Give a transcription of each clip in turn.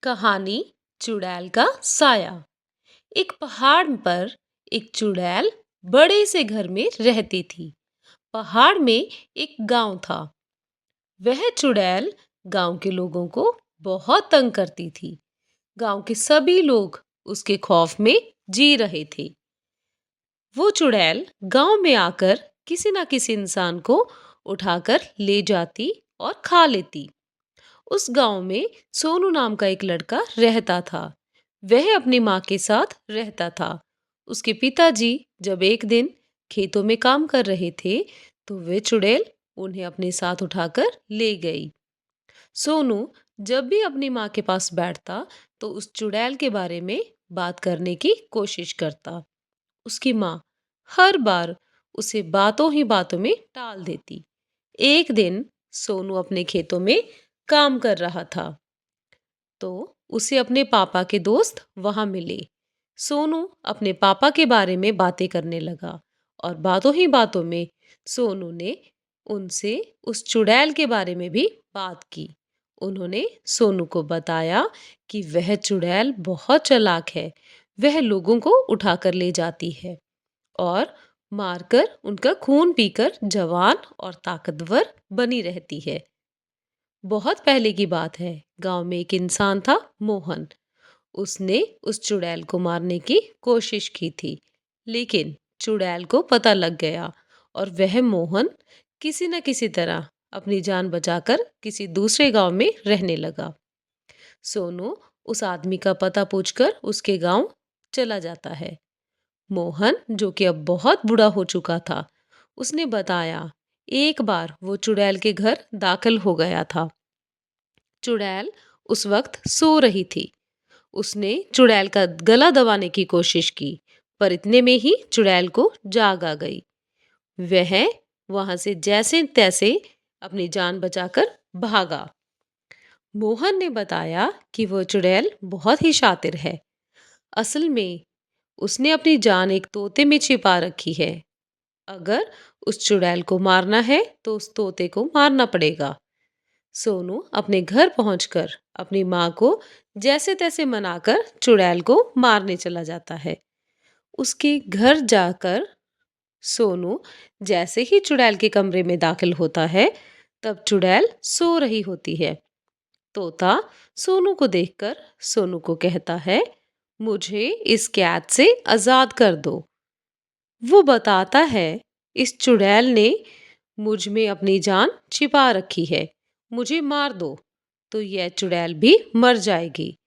कहानी चुड़ैल का साया। एक पहाड़ पर एक चुड़ैल बड़े से घर में रहती थी। पहाड़ में एक गांव था। वह चुड़ैल गांव के लोगों को बहुत तंग करती थी। गांव के सभी लोग उसके खौफ में जी रहे थे। वो चुड़ैल गांव में आकर किसी ना किसी इंसान को उठाकर ले जाती और खा लेती। उस गांव में सोनू नाम का एक लड़का रहता था। वह अपनी माँ के साथ रहता था। उसके पिताजी जब एक दिन खेतों में काम कर रहे थे, तो वे चुड़ैल उन्हें अपने साथ उठाकर ले गई। सोनू जब भी अपनी माँ के पास बैठता, तो उस चुड़ैल के बारे में बात करने की कोशिश करता। उसकी माँ हर बार उसे बातों ही बातों में टाल देती। एक दिन सोनू अपने खेतों में काम कर रहा था, तो उसे अपने पापा के दोस्त वहां मिले। सोनू अपने पापा के बारे में बातें करने लगा और बातों ही बातों में सोनू ने उनसे उस चुड़ैल के बारे में भी बात की। उन्होंने सोनू को बताया कि वह चुड़ैल बहुत चालाक है। वह लोगों को उठाकर ले जाती है और मारकर उनका खून पीकर जवान और ताकतवर बनी रहती है। बहुत पहले की बात है। गांव में एक इंसान था, मोहन। उसने उस चुड़ैल को मारने की कोशिश की थी, लेकिन चुड़ैल को पता लग गया और वह मोहन किसी न किसी तरह अपनी जान बचाकर किसी दूसरे गांव में रहने लगा। सोनू उस आदमी का पता पूछकर उसके गांव चला जाता है। मोहन, जो कि अब बहुत बूढ़ा हो चुका था, उसने बताया एक बार वो चुड़ैल के घर दाखिल हो गया था। चुड़ैल उस वक्त सो रही थी। उसने चुड़ैल का गला दबाने की कोशिश की, पर इतने में ही चुड़ैल को जाग आ गई। वह वहां से जैसे तैसे अपनी जान बचाकर भागा। मोहन ने बताया कि वह चुड़ैल बहुत ही शातिर है। असल में उसने अपनी जान एक तोते में छिपा रखी है। अगर उस चुड़ैल को मारना है, तो उस तोते को मारना पड़ेगा। सोनू अपने घर पहुंचकर अपनी माँ को जैसे तैसे मनाकर चुड़ैल को मारने चला जाता है। उसके घर जाकर सोनू जैसे ही चुड़ैल के कमरे में दाखिल होता है, तब चुड़ैल सो रही होती है। तोता सोनू को देखकर सोनू को कहता है, मुझे इस कैद से आजाद कर दो। वो बताता है, इस चुड़ैल ने मुझ में अपनी जान छिपा रखी है। मुझे मार दो तो यह चुड़ैल भी मर जाएगी।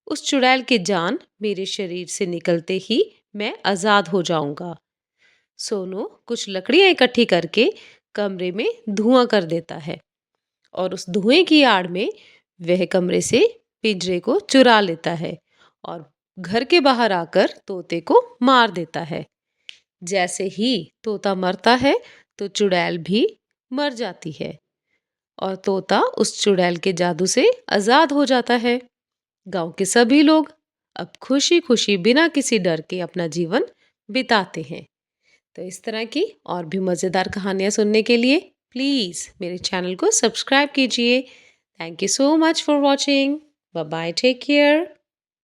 उस चुड़ैल की जान मेरे शरीर से निकलते ही मैं आजाद हो जाऊंगा। सोनू कुछ लकड़ियां इकट्ठी करके कमरे में धुआं कर देता है और उस धुएं की आड़ में वह कमरे से पिंजरे को चुरा लेता है और घर के बाहर आकर तोते को मार देता है। जैसे ही तोता मरता है, तो चुड़ैल भी मर जाती है और तोता उस चुड़ैल के जादू से आजाद हो जाता है। गांव के सभी लोग अब खुशी खुशी बिना किसी डर के अपना जीवन बिताते हैं। तो इस तरह की और भी मज़ेदार कहानियां सुनने के लिए प्लीज़ मेरे चैनल को सब्सक्राइब कीजिए। Thank you so much for watching. Bye bye, take care.